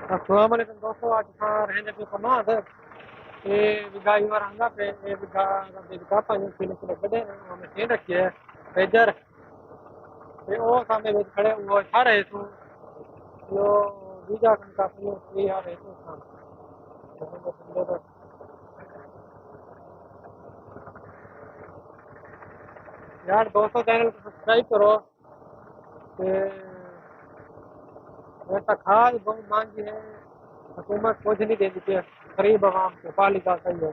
अस्सलाम वालेकुम दोस्तों, आज था रहने के कमाद ये बिगा युवा रंगा पे ये बिगा बिगा पानी किलो किलो बड़े हम मशीन रखी है पेजर ये ओ सामने बेच खड़े वो छा रहे तू यो बीजा का अपनी फ्री आ रहे तू यार दोस्तों चैनल को सब्सक्राइब करो ते ऐसा खाद बहुत महंगी है, हुकूमत कुछ नहीं देती है गरीब आवाम को पालिका सही है।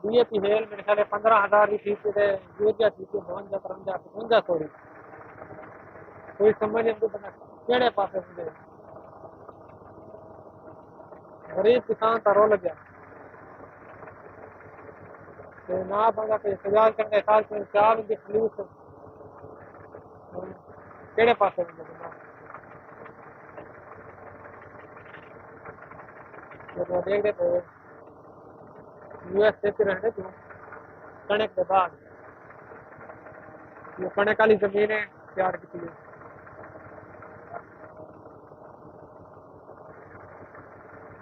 डीएपी हेल मेरे ख्याल 15,000 की फीस है, यूरिया थी 52 53 55 थोड़ी कोई समझ नहीं बना केड़े पास मुझे गरीब किसान का रो लग गया ना बंदा पे सजाल करने साल में चार की खलीस केड़े पास मुझे तो देख देते यूएस से रहने तू कणक के बाद ये कणक वाली जमीन है तैयार की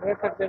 देख सकते